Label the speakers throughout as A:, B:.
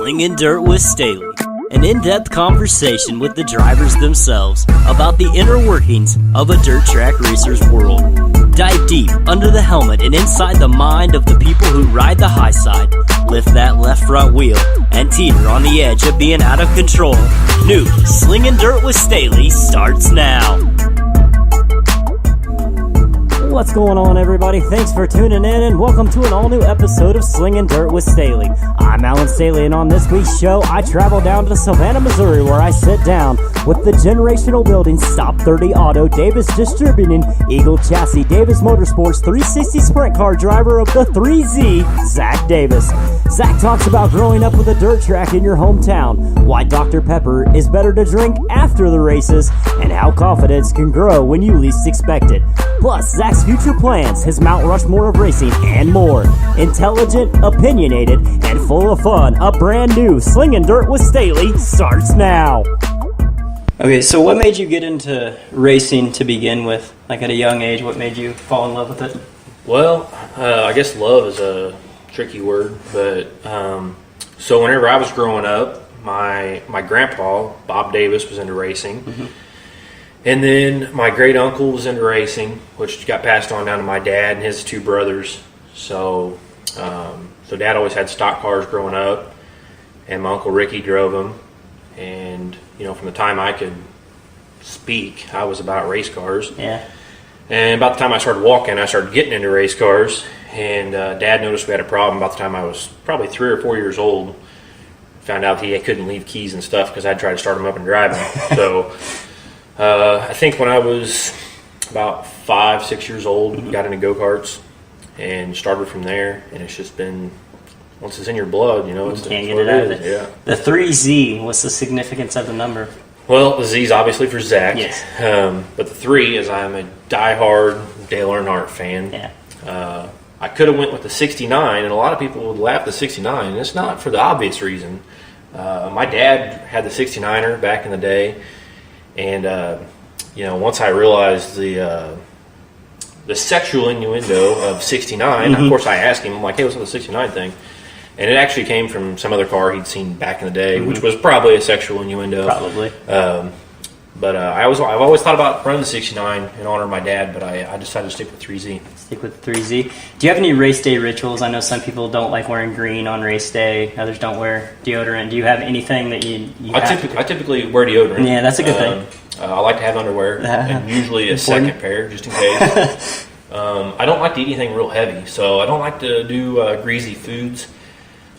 A: Slingin Dirt with Staley, an in-depth conversation with the drivers themselves about the inner workings of a dirt track racer's world. Dive deep under the helmet and inside the mind of the people who ride the high side, lift that left front wheel, and teeter on the edge of being out of control. New Slingin Dirt with Staley starts now. What's going on, everybody? Thanks for tuning in and welcome to an all-new episode of Slingin Dirt with Staley. I'm Alan Staley, and on this week's show, I travel down to Savannah, Missouri, where I sit down with the generational building Stop 30 Auto, Davis Distributing, Eagle Chassis, Davis Motorsports, 360 Sprint Car driver of the 3Z, Zach Davis. Zach talks about growing up with a dirt track in your hometown, why Dr. Pepper is better to drink after the races, and how confidence can grow when you least expect it. Plus, Zach's future plans, his Mount Rushmore of racing, and more. Intelligent, opinionated, and full of fun. A brand new Slingin Dirt with Staley starts now. Okay, so what made you get into racing to begin with? Like at a young age, what made you fall in love with it?
B: Well, I guess love is a tricky word, but so whenever I was growing up, my grandpa, Bob Davis, was into racing. Mm-hmm. And then my great uncle was into racing, which got passed on down to my dad and his two brothers. So Dad always had stock cars growing up, and my Uncle Ricky drove them. And, you know, from the time I could speak, I was about race cars. Yeah. And about the time I started walking, I started getting into race cars. And Dad noticed we had a problem about the time I was probably 3 or 4 years old. Found out he couldn't leave keys and stuff because I'd try to start him up and drive him. So I think when I was about 5, 6 years old, mm-hmm. got into go-karts and started from there. And it's just been, once it's in your blood, you know,
A: you can't get it out of it. Yeah. The 3Z, what's the significance of the number?
B: Well, the Z's obviously for Zach.
A: Yes.
B: But the 3 is I'm a diehard Dale Earnhardt fan.
A: Yeah.
B: I could have went with the 69, and a lot of people would laugh at the 69, and it's not for the obvious reason. My dad had the 69er back in the day, and you know, once I realized the sexual innuendo of 69, mm-hmm. of course I asked him, I'm like, hey, what's with the 69 thing? And it actually came from some other car he'd seen back in the day, mm-hmm. which was probably a sexual innuendo.
A: Probably.
B: But I've always thought about running the 69 in honor of my dad, but I decided to stick with 3Z.
A: Stick with 3Z. Do you have any race day rituals? I know some people don't like wearing green on race day. Others don't wear deodorant. Do you have anything that you
B: I typically wear deodorant.
A: Yeah, that's a good thing.
B: I like to have underwear, and usually a second pair, just in case. I don't like to eat anything real heavy, so I don't like to do greasy foods.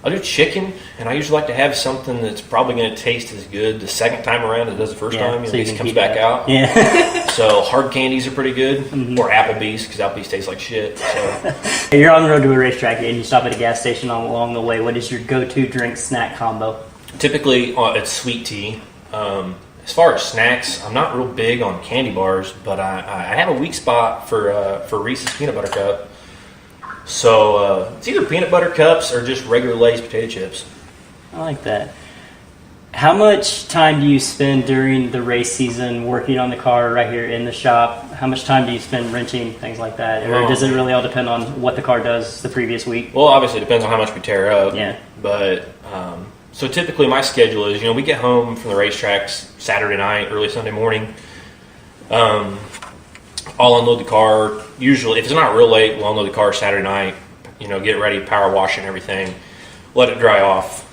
B: I'll do chicken, and I usually like to have something that's probably going to taste as good the second time around as it does the first time.
A: So
B: it comes back out.
A: Yeah.
B: So hard candies are pretty good, mm-hmm. or Applebee's, because Applebee's tastes like shit. So.
A: You're on the road to a racetrack, and you stop at a gas station along the way. What is your go-to drink snack combo?
B: Typically, it's sweet tea. As far as snacks, I'm not real big on candy bars, but I have a weak spot for Reese's Peanut Butter Cup. So it's either peanut butter cups or just regular Lay's potato chips.
A: I like that. How much time do you spend during the race season working on the car right here in the shop? How much time do you spend wrenching, things like that? Or does it really all depend on what the car does the previous week?
B: Well, obviously it depends on how much we tear up.
A: Yeah.
B: But so typically my schedule is, you know, we get home from the racetracks Saturday night, early Sunday morning. I'll unload the car. Usually, if it's not real late, we'll unload the car Saturday night. You know, get ready, power wash and everything. Let it dry off.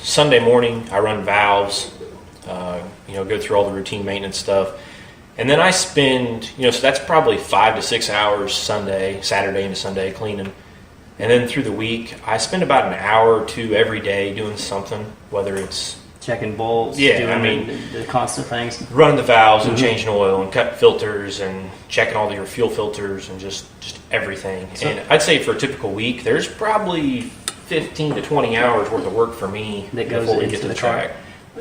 B: Sunday morning, I run valves. You know, go through all the routine maintenance stuff, and then I spend, you know, so that's probably 5 to 6 hours Saturday into Sunday cleaning, and then through the week, I spend about an hour or two every day doing something, whether it's
A: checking bolts,
B: doing
A: the constant things.
B: Running the valves and changing oil and cutting filters and checking all your fuel filters and just everything. So, and I'd say for a typical week, there's probably 15 to 20 hours worth of work for me
A: that goes
B: before we get to the track.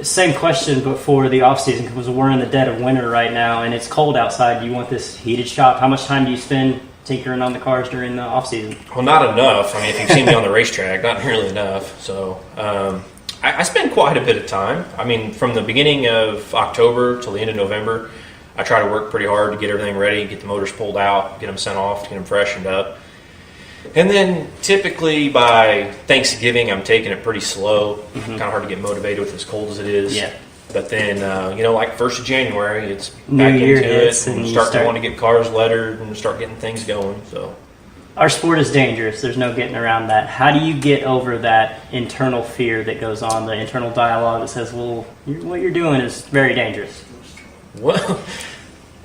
A: Same question, but for the off season, because we're in the dead of winter right now and it's cold outside. Do you want this heated shop? How much time do you spend tinkering on the cars during the off season?
B: Well, not enough. I mean, if you've seen me on the racetrack, not nearly enough. So I spend quite a bit of time. I mean, from the beginning of October till the end of November, I try to work pretty hard to get everything ready, get the motors pulled out, get them sent off, get them freshened up. And then typically by Thanksgiving, I'm taking it pretty slow. Kind of hard to get motivated with as cold as it is.
A: Yeah.
B: But then, like 1st of January, it's
A: New
B: back
A: Year
B: into
A: hits
B: it and
A: and
B: start to want to get cars lettered and start getting things going. So
A: our sport is dangerous. There's no getting around that. How do you get over that internal fear that goes on, the internal dialogue that says, well, what you're doing is very dangerous?
B: Well,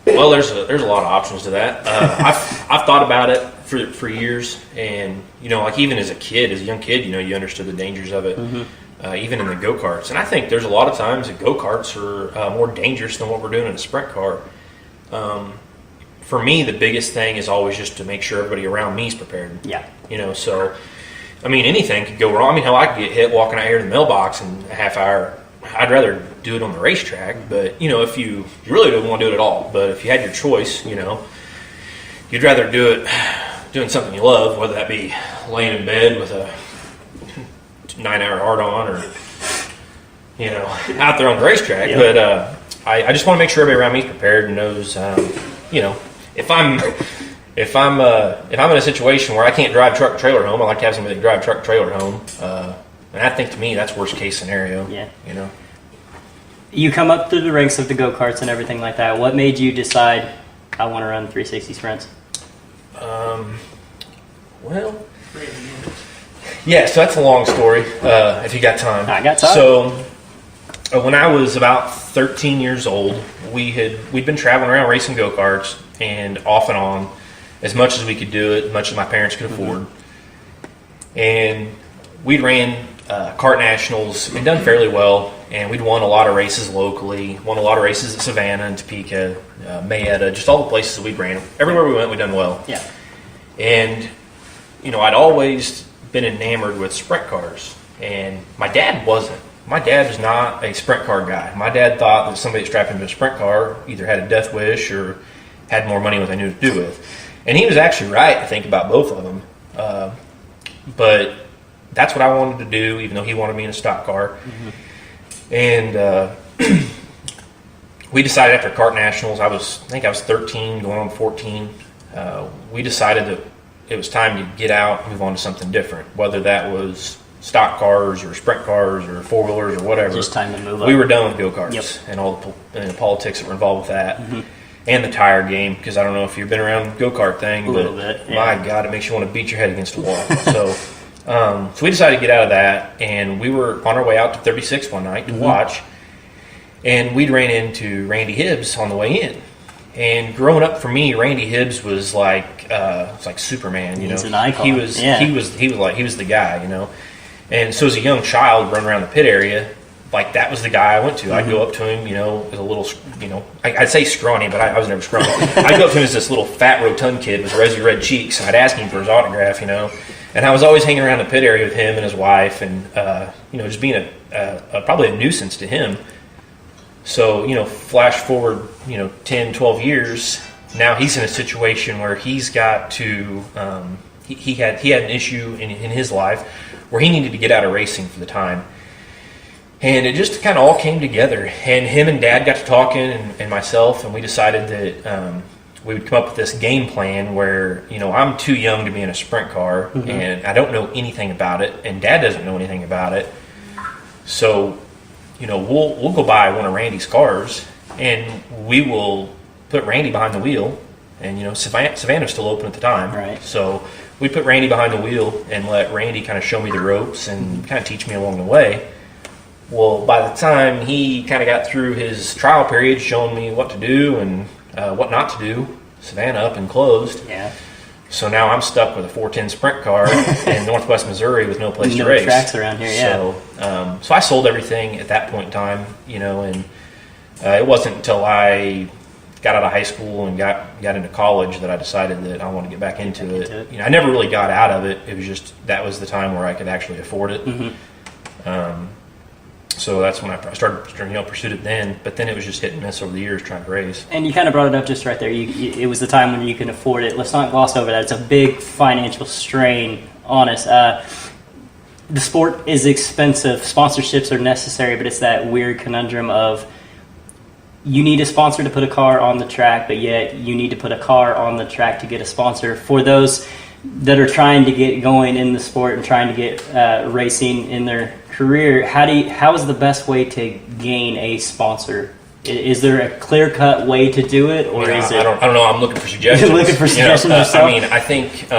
B: there's a lot of options to that. I've thought about it for years, and like even as a young kid, you understood the dangers of it. Even in the go-karts, and I think there's a lot of times that go-karts are more dangerous than what we're doing in a sprint car. For me, the biggest thing is always just to make sure everybody around me is prepared.
A: Yeah.
B: So anything could go wrong. Hell, I could get hit walking out here to the mailbox in a half hour. I'd rather do it on the racetrack, but if you really don't want to do it at all, but if you had your choice, you'd rather do it doing something you love, whether that be laying in bed with a 9-hour hard on or out there on the racetrack. But I just want to make sure everybody around me is prepared and knows if I'm in a situation where I can't drive truck and trailer home, I like to have somebody that can drive truck and trailer home. And I think to me that's worst case scenario.
A: You come up through the ranks of the go-karts and everything like that. What made you decide I want to run 360 sprints?
B: Yeah, so that's a long story, if you got time.
A: I got time.
B: So when I was about 13 years old, we'd been traveling around racing go-karts and off and on as much as we could do it, as much as my parents could afford. And we'd ran kart nationals and done fairly well, and we'd won a lot of races locally, won a lot of races at Savannah and Topeka, Mayetta, just all the places that we'd ran. Everywhere we went, we'd done well.
A: Yeah.
B: And, I'd always been enamored with sprint cars, and my dad wasn't. My dad was not a sprint car guy. My dad thought that somebody strapped into a sprint car either had a death wish or had more money than they knew to do with. And he was actually right, I think, about both of them. But that's what I wanted to do, even though he wanted me in a stock car. And we decided after kart nationals, I think I was 13, going on 14. We decided that it was time to get out and move on to something different, whether that was stock cars or sprint cars or four-wheelers or whatever.
A: Just time to move up.
B: We were done with go-karts and all the politics that were involved with that. And the tire game, because I don't know if you've been around the go-kart thing,
A: a little bit,
B: my God, it makes you want to beat your head against the wall. So we decided to get out of that, and we were on our way out to 36 one night to watch, and we'd ran into Randy Hibbs on the way in. And growing up for me, Randy Hibbs was like Superman.
A: He's an icon.
B: He was the guy. And so as a young child running around the pit area, like that was the guy I went to. I'd go up to him, as a little, I'd say scrawny, but I was never scrawny. I'd go up to him as this little fat rotund kid with rosy red cheeks, and I'd ask him for his autograph, And I was always hanging around the pit area with him and his wife, and just being probably a nuisance to him. So, flash forward, 10, 12 years, now he's in a situation where he's got to, he had an issue in his life where he needed to get out of racing for the time. And it just kind of all came together. And him and Dad got to talking, and myself, and we decided that we would come up with this game plan where, I'm too young to be in a sprint car, and I don't know anything about it, and Dad doesn't know anything about it. So, we'll go buy one of Randy's cars, and we will put Randy behind the wheel. And, Savannah was still open at the time.
A: Right.
B: So we put Randy behind the wheel and let Randy kind of show me the ropes and kind of teach me along the way. Well, by the time he kind of got through his trial period, showing me what to do and what not to do, Savannah up and closed.
A: Yeah.
B: So now I'm stuck with a 410 sprint car in Northwest Missouri with no place to race.
A: No tracks around here, yeah.
B: So I sold everything at that point in time, and it wasn't until I got out of high school and got into college that I decided that I wanted to get back into it. I never really got out of it. It was just that was the time where I could actually afford it. So that's when I started, pursued it then. But then it was just hit and miss over the years trying to race.
A: And you kind of brought it up just right there. It was the time when you can afford it. Let's not gloss over that. It's a big financial strain on us. The sport is expensive. Sponsorships are necessary, but it's that weird conundrum of you need a sponsor to put a car on the track, but yet you need to put a car on the track to get a sponsor. For those that are trying to get going in the sport and trying to get racing in their career, how is the best way to gain a sponsor? Is there a clear-cut way to do it, or is it?
B: I don't know. I'm looking for suggestions.
A: You're looking for suggestions yourself?
B: I mean, I think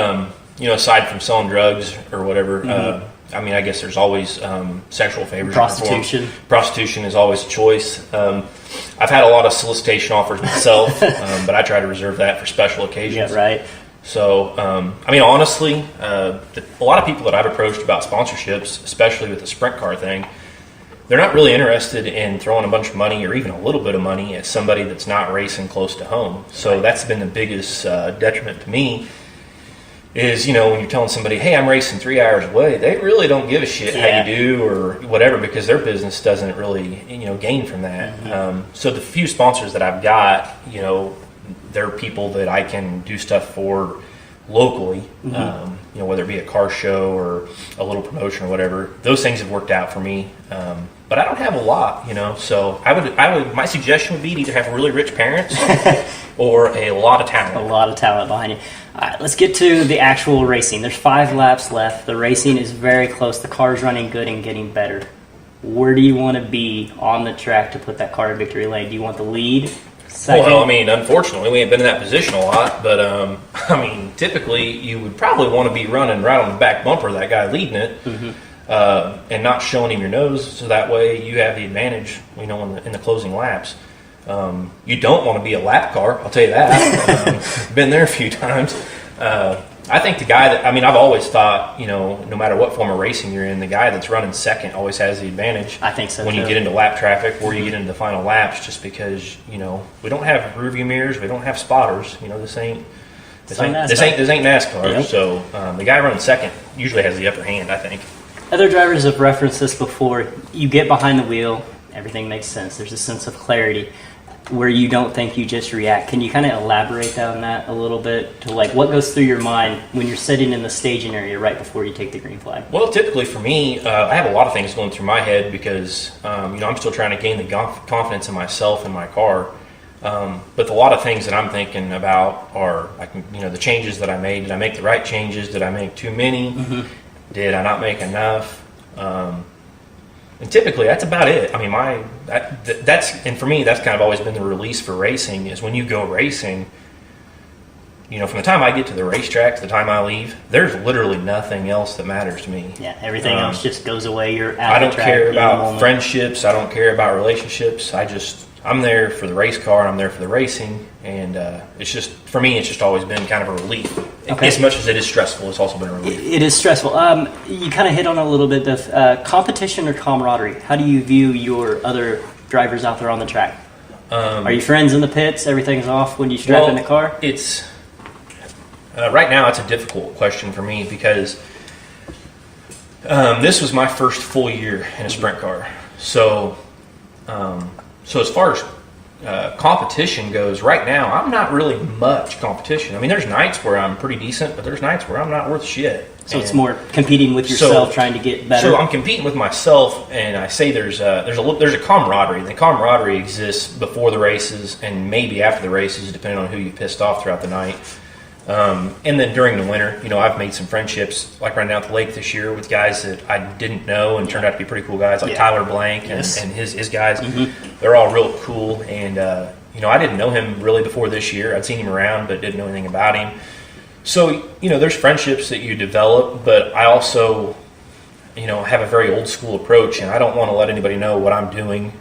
B: aside from selling drugs or whatever, I mean, I guess there's always sexual favors.
A: Prostitution.
B: Prostitution is always a choice. I've had a lot of solicitation offers myself, but I try to reserve that for special occasions.
A: Yeah, right.
B: So, I mean, honestly, a lot of people that I've approached about sponsorships, especially with the sprint car thing, they're not really interested in throwing a bunch of money or even a little bit of money at somebody that's not racing close to home. So that's been the biggest detriment to me is, when you're telling somebody, hey, I'm racing 3 hours away, they really don't give a shit how you do or whatever, because their business doesn't really, gain from that. So the few sponsors that I've got, they're people that I can do stuff for locally, whether it be a car show or a little promotion or whatever. Those things have worked out for me. But I don't have a lot, so my suggestion would be to either have really rich parents or a lot of talent.
A: A lot of talent behind you. All right, let's get to the actual racing. There's 5 laps left. The racing is very close. The car's running good and getting better. Where do you want to be on the track to put that car in victory lane? Do you want the lead? Second?
B: Well, I mean, unfortunately, we ain't been in that position a lot, but I mean, typically you would probably want to be running right on the back bumper of that guy leading it. And not showing him your nose, so that way you have the advantage, in the closing laps. You don't want to be a lap car, I'll tell you that. Been there a few times. I think the guy I've always thought, no matter what form of racing you're in, the guy that's running second always has the advantage.
A: I think so,
B: when you get into lap traffic or you get into the final laps, just because, we don't have rearview mirrors, we don't have spotters, this ain't NASCAR. Yep. So the guy running second usually has the upper hand, I think.
A: Other drivers have referenced this before. You get behind the wheel, everything makes sense. There's a sense of clarity where you don't think, you just react. Can you kind of elaborate on that a little bit to what goes through your mind when you're sitting in the staging area right before you take the green flag?
B: Well, typically for me, I have a lot of things going through my head because, I'm still trying to gain the confidence in myself and my car. But a lot of things that I'm thinking about are the changes that I made. Did I make the right changes? Did I make too many? Did I not make enough? And typically, that's about it. I mean, and for me, that's kind of always been the release for racing is when you go racing, from the time I get to the racetrack to the time I leave, there's literally nothing else that matters to me.
A: Yeah, everything else just goes away. You're out
B: I
A: of
B: don't
A: the track,
B: care about friendships. I don't care about relationships. I'm there for the race car. I'm there for the racing. And it's just, for me, it's just always been kind of a relief. Okay. As much as it is stressful, it's also been a relief.
A: It is stressful. You kind of hit on a little bit of competition or camaraderie. How do you view your other drivers out there on the track? Are you friends in the pits? Everything's off when you strap in the car?
B: It's right now, it's a difficult question for me because this was my first full year in a sprint car. So as far as competition goes, right now, I'm not really much competition. I mean, there's nights where I'm pretty decent, but there's nights where I'm not worth shit.
A: So it's more competing with yourself, trying to get better.
B: So I'm competing with myself, and I say there's a camaraderie. The camaraderie exists before the races and maybe after the races, depending on who you pissed off throughout the night. And then during the winter, I've made some friendships, like running out the lake this year with guys that I didn't know and turned out to be pretty cool guys, like Tyler Blank and his guys. They're all real cool. And, I didn't know him really before this year. I'd seen him around, but didn't know anything about him. So, there's friendships that you develop, but I also, have a very old school approach, and I don't want to let anybody know what I'm doing,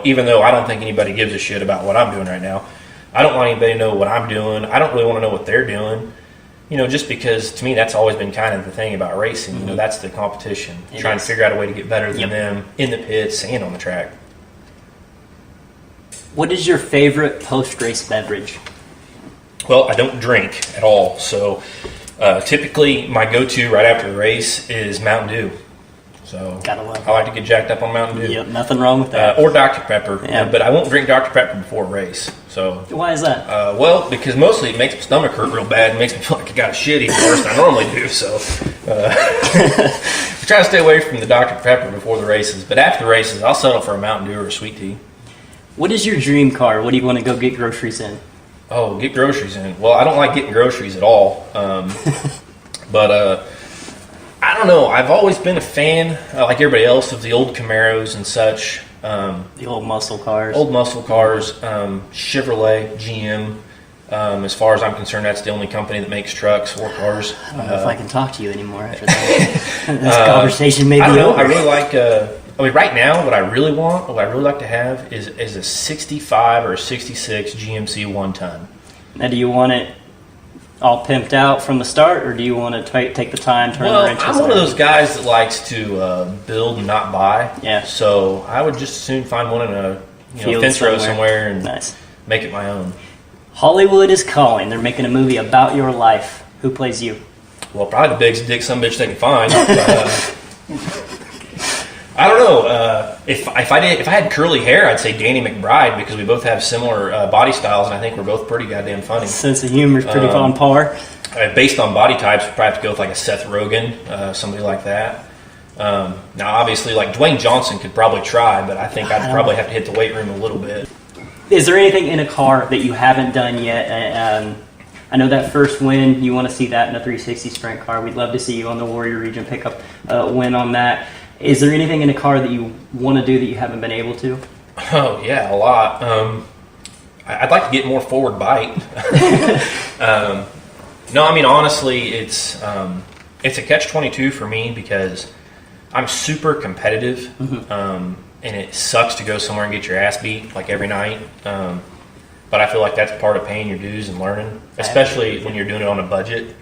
B: even though I don't think anybody gives a shit about what I'm doing right now. I don't want anybody to know what I'm doing. I don't really want to know what they're doing, just because to me that's always been kind of the thing about racing. That's the competition, trying to figure out a way to get better than them in the pits and on the track.
A: What is your favorite post-race beverage?
B: Well, I don't drink at all, so typically my go-to right after the race is Mountain Dew. So
A: gotta love it.
B: I like to get jacked up on Mountain Dew.
A: Yep, nothing wrong with that.
B: Or Dr. Pepper, but I won't drink Dr. Pepper before a race. So
A: why is that?
B: Well, because mostly it makes my stomach hurt real bad and makes me feel like I got a shit even worse than I normally do. So I try to stay away from the Dr. Pepper before the races. But after the races, I'll settle for a Mountain Dew or a sweet tea.
A: What is your dream car? What do you want to go get groceries in?
B: Oh, get groceries in. Well, I don't like getting groceries at all. But I don't know. I've always been a fan, like everybody else, of the old Camaros and such.
A: The old muscle cars.
B: Chevrolet, GM. As far as I'm concerned, that's the only company that makes trucks or cars.
A: I don't know if I can talk to you anymore after that. This conversation may be over.
B: I really like. Right now, what I really like to have is a 65 or a 66 GMC 1-ton.
A: Now, do you want it all pimped out from the start, or do you want to take the time, turn the wrenches?
B: I'm one of those guys that likes to build and not buy.
A: Yeah.
B: So I would just soon find one in a fence row somewhere and make it my own.
A: Hollywood is calling. They're making a movie about your life. Who plays you?
B: Well, probably the biggest dick some bitch they can find. I don't know. If I had curly hair, I'd say Danny McBride, because we both have similar body styles, and I think we're both pretty goddamn funny.
A: Sense of humor is pretty on par.
B: Based on body types, we'd probably have to go with like a Seth Rogen, somebody like that. Now, obviously, like Dwayne Johnson could probably try, but I think I'd probably have to hit the weight room a little bit.
A: Is there anything in a car that you haven't done yet? I know that first win, you want to see that in a 360 sprint car. We'd love to see you on the Warrior Region pick up a win on that. Is there anything in a car that you want to do that you haven't been able to?
B: Oh, yeah, a lot. I'd like to get more forward bite. No, I mean, honestly, it's a catch-22 for me because I'm super competitive, and it sucks to go somewhere and get your ass beat like every night. But I feel like that's part of paying your dues and learning, especially when you're doing it on a budget.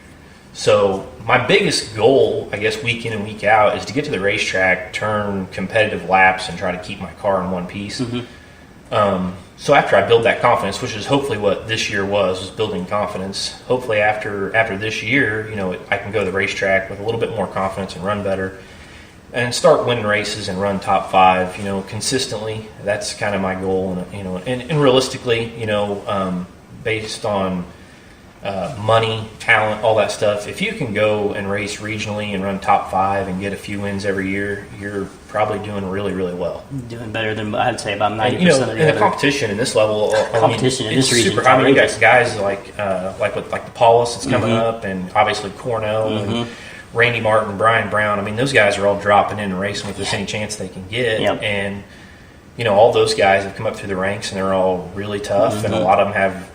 B: So my biggest goal, I guess, week in and week out, is to get to the racetrack, turn competitive laps, and try to keep my car in one piece. So after I build that confidence, which is hopefully what this year was building confidence. Hopefully after this year, I can go to the racetrack with a little bit more confidence and run better, and start winning races and run top 5, consistently. That's kind of my goal, and realistically, based on money, talent, all that stuff. If you can go and race regionally and run top 5 and get a few wins every year, you're probably doing really, really well.
A: Doing better than, I'd say, about 90% of the
B: the competition in this level.
A: Competition in this region.
B: Super. I mean, you got guys like with the Paulus that's coming up, and obviously Cornell and Randy Martin, Brian Brown. I mean, those guys are all dropping in and racing with us any chance they can get, and all those guys have come up through the ranks, and they're all really tough, and a lot of them have,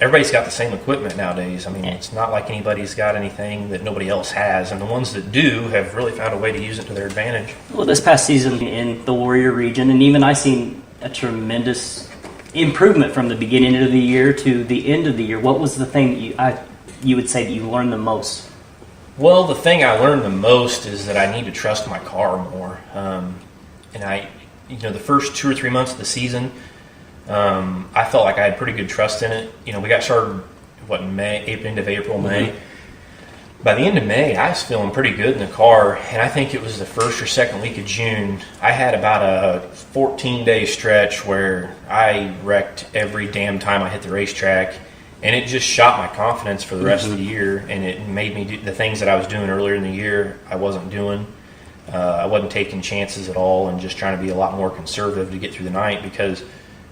B: everybody's got the same equipment nowadays. I mean, it's not like anybody's got anything that nobody else has, and the ones that do have really found a way to use it to their advantage. Well,
A: this past season in the Warrior region, and even I seen a tremendous improvement from the beginning of the year to the end of the year. What was the thing that you would say that you learned the most?
B: Well, the thing I learned the most is that I need to trust my car more. And the first 2 or 3 months of the season, I felt like I had pretty good trust in it. We got started, end of April, May. By the end of May, I was feeling pretty good in the car, and I think it was the first or second week of June, I had about a 14-day stretch where I wrecked every damn time I hit the racetrack, and it just shot my confidence for the rest of the year, and it made me do the things that I was doing earlier in the year I wasn't doing. I wasn't taking chances at all and just trying to be a lot more conservative to get through the night because,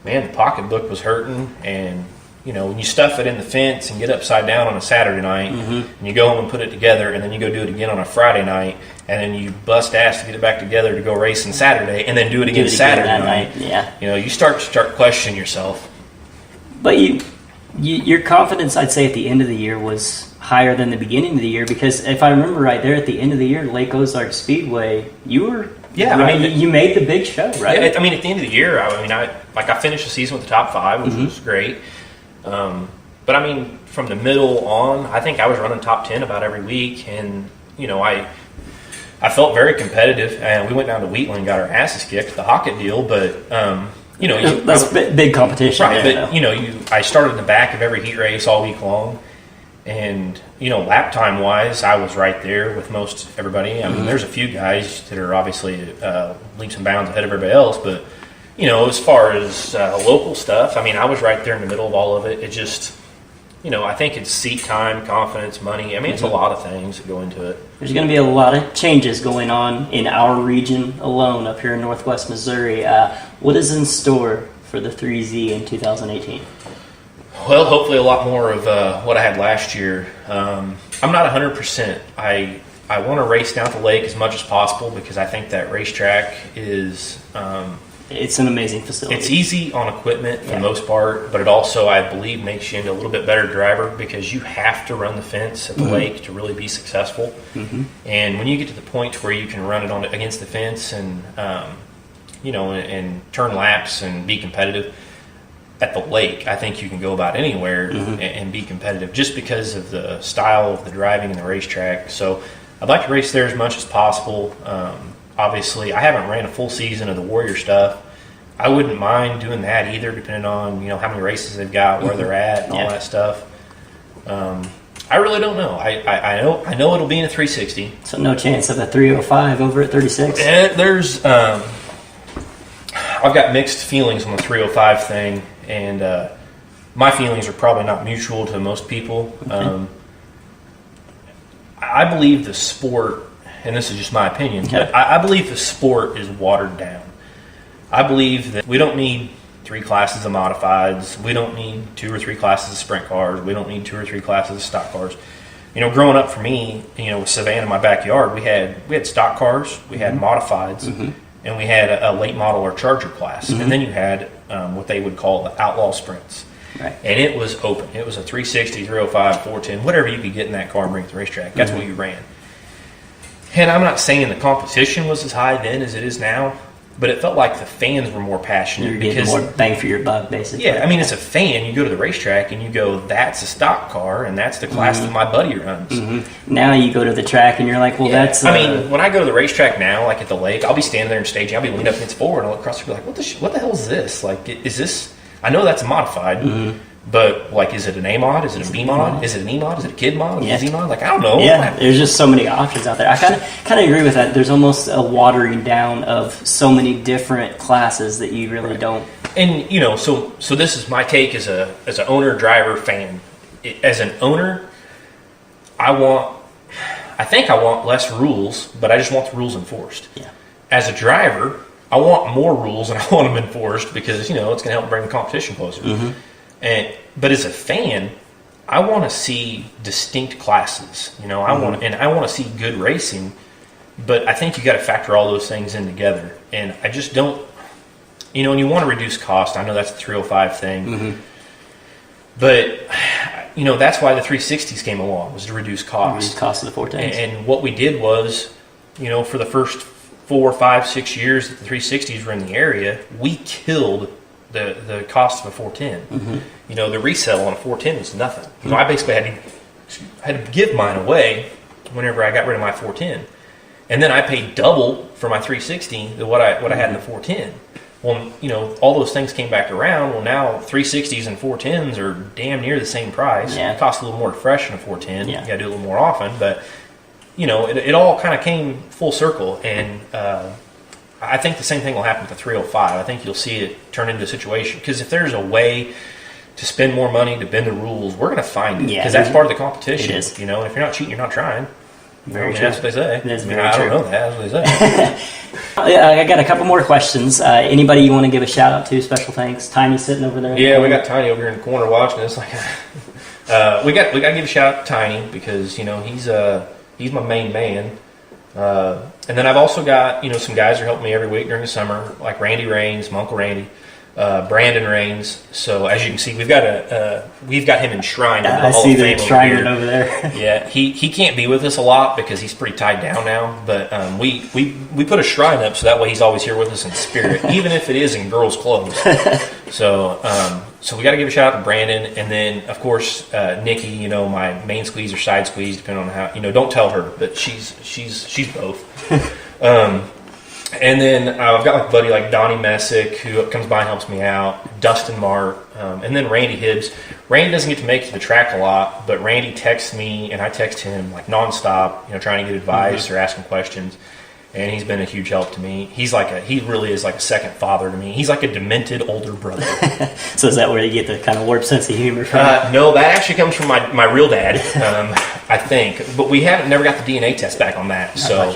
B: man, the pocketbook was hurting, and when you stuff it in the fence and get upside down on a Saturday night, and you go home and put it together, and then you go do it again on a Friday night, and then you bust ass to get it back together to go racing Saturday, and then do it again Saturday night.
A: Yeah.
B: You start questioning yourself.
A: But your confidence, I'd say, at the end of the year was higher than the beginning of the year, because if I remember right, there at the end of the year, Lake Ozark Speedway, you were you made the big show, right?
B: Yeah, at the end of the year, I finished the season with the top 5, which was great. But from the middle on, I think I was running top 10 about every week, and I felt very competitive. And we went down to Wheatland and got our asses kicked, the Hockett deal. But
A: that's big competition,
B: right? But I started in the back of every heat race all week long, and lap time wise, I was right there with most everybody. I mean, there's a few guys that are obviously leaps and bounds ahead of everybody else, but. As far as local stuff, I was right there in the middle of all of it. It just, I think it's seat time, confidence, money. It's a lot of things that go into it.
A: There's going to be a lot of changes going on in our region alone up here in Northwest Missouri. What is in store for the 3Z in 2018?
B: Well, hopefully a lot more of what I had last year. I'm not 100%. I want to race down the lake as much as possible because I think that racetrack is.
A: It's an amazing facility.
B: It's easy on equipment for the most part, but it also, I believe, makes you into a little bit better driver because you have to run the fence at the lake to really be successful. And when you get to the point where you can run it on against the fence and and turn laps and be competitive at the lake, I think you can go about anywhere and be competitive just because of the style of the driving and the racetrack. So I'd like to race there as much as possible. Obviously, I haven't ran a full season of the Warrior stuff. I wouldn't mind doing that either, depending on how many races they've got, where they're at, and all that stuff. I really don't know. I know it'll be in a 360.
A: So no chance of a 305 over at 36.
B: There's I've got mixed feelings on the 305 thing, and my feelings are probably not mutual to most people. I believe the sport. And this is just my opinion, but I believe the sport is watered down. I believe that we don't need 3 classes of modifieds. We don't need 2 or 3 classes of sprint cars. We don't need 2 or 3 classes of stock cars. Growing up for me, with Savannah in my backyard, we had stock cars, we had modifieds, and we had a late model or charger class. And then you had what they would call the outlaw sprints.
A: Right.
B: And it was open. It was a 360, 305, 410, whatever you could get in that car and bring to the racetrack. That's what you ran. And I'm not saying the competition was as high then as it is now, but it felt like the fans were more passionate.
A: You're getting more bang for your buck, basically.
B: Yeah, I mean, as a fan, you go to the racetrack and you go, that's a stock car, and that's the class that my buddy runs.
A: Now you go to the track and you're like, well, that's...
B: I mean, when I go to the racetrack now, like at the lake, I'll be standing there and staging. I'll be leaning up against forward, and I'll look across and be like, what the hell is this? Like, is this... I know that's a modified, but, like, is it an A mod? Is it a B mod? Is it an E mod? Is it a kid mod? Is it a Z mod? Like, I don't know.
A: Yeah, there's just so many options out there. I kind of agree with that. There's almost a watering down of so many different classes that you really don't.
B: And, so this is my take as an owner, driver, fan. As an owner, I think I want less rules, but I just want the rules enforced.
A: Yeah.
B: As a driver, I want more rules and I want them enforced because, it's going to help bring the competition closer. But as a fan, I want to see distinct classes. I want to see good racing. But I think you got to factor all those things in together. And I just don't. And you want to reduce cost. I know that's the 305 thing. But that's why the 360s came along, was to reduce cost.
A: Reduce cost of the 410s.
B: And what we did was, for the first 4, 5, 6 years that the 360s were in the area, we killed the cost of a 410. The resale on a 410 was nothing. I basically had to give mine away whenever I got rid of my 410, and then I paid double for my 360 than what I had in the 410. Well, all those things came back around. Well, now 360s and 410s are damn near the same price.
A: Yeah.
B: It costs a little more to freshen a 410.
A: Yeah.
B: You got to do it a little more often, but it all kind of came full circle, and I think the same thing will happen with the 305. I think you'll see it turn into a situation, because if there's a way to spend more money to bend the rules, we're going to find it, because that's part of the competition.
A: It is.
B: If you're not cheating, you're not trying.
A: Very true.
B: That's what they say.
A: That's very
B: I
A: true.
B: don't know that. That's what they say.
A: I got a couple more questions. Anybody you want to give a shout out to? Special thanks. Tiny sitting over there.
B: Yeah, we got Tiny over here in the corner watching us. Like, we got to give a shout out to Tiny, because he's my main man. And then I've also got some guys who help me every week during the summer, like Randy Rains, my Uncle Randy, Brandon Rains. So as you can see, we've got him enshrined in the Hall of Fame. I see the enshrined over there. Yeah, he can't be with us a lot because he's pretty tied down now. But we put a shrine up so that way he's always here with us in spirit, even if it is in girls' clothes. So we got to give a shout out to Brandon, and then of course Nikki. My main squeeze or side squeeze, depending on how. Don't tell her, but she's both. And then I've got like a buddy like Donnie Messick, who comes by and helps me out, Dustin Mart, and then Randy Hibbs. Randy doesn't get to make it to the track a lot, but Randy texts me, and I text him like nonstop, trying to get advice or asking questions. And he's been a huge help to me. He really is like a second father to me. He's like a demented older brother.
A: So is that where you get the kind of warped sense of humor from?
B: No, that actually comes from my real dad, I think. But we never got the DNA test back on that. So,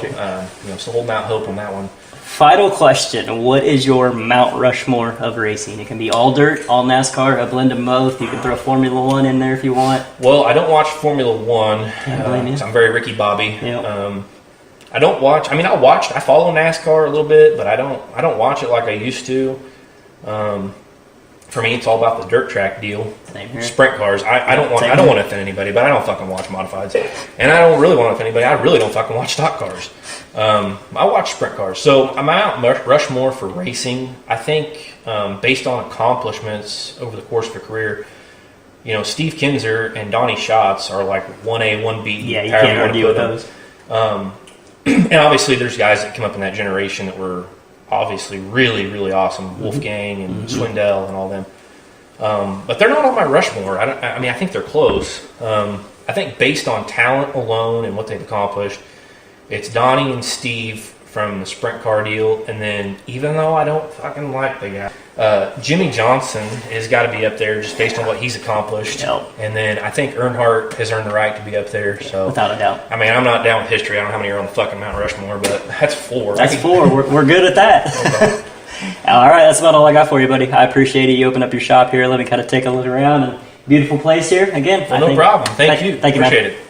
B: still holding out hope on that one.
A: Final question. What is your Mount Rushmore of racing? It can be all dirt, all NASCAR, a blend of both. You can throw Formula One in there if you want.
B: Well, I don't watch Formula One.
A: Can't blame you.
B: I'm very Ricky Bobby.
A: Yep.
B: I don't watch. I mean, I follow NASCAR a little bit, but I don't watch it like I used to. For me, it's all about the dirt track deal.
A: Same here.
B: Sprint cars. I don't want to offend anybody, but I don't fucking watch modifieds, and I don't really want to offend anybody. I really don't fucking watch stock cars. I watch sprint cars. So I'm out Rushmore for racing. I think based on accomplishments over the course of a career, Steve Kinzer and Donnie Schatz are like 1A, 1B.
A: Yeah, you can't argue with those.
B: And obviously, there's guys that come up in that generation that were obviously really, really awesome. Wolfgang and Swindell and all them. But they're not on my Rushmore. I think they're close. I think based on talent alone and what they've accomplished, it's Donnie and Steve from the sprint car deal. And then, even though I don't fucking like the guy, Jimmy Johnson has got to be up there just based on what he's accomplished.
A: Yep.
B: And then I think Earnhardt has earned the right to be up there. So
A: without a doubt.
B: I mean, I'm not down with history. I don't know how many are on the fucking Mount Rushmore, but that's 4.
A: That's 4. We're good at that.
B: Okay.
A: All right, that's about all I got for you, buddy. I appreciate it. You open up your shop here. Let me kind of take a look around. And beautiful place here. Again,
B: Well, no problem. Thank you.
A: Thank you, man.
B: Appreciate it.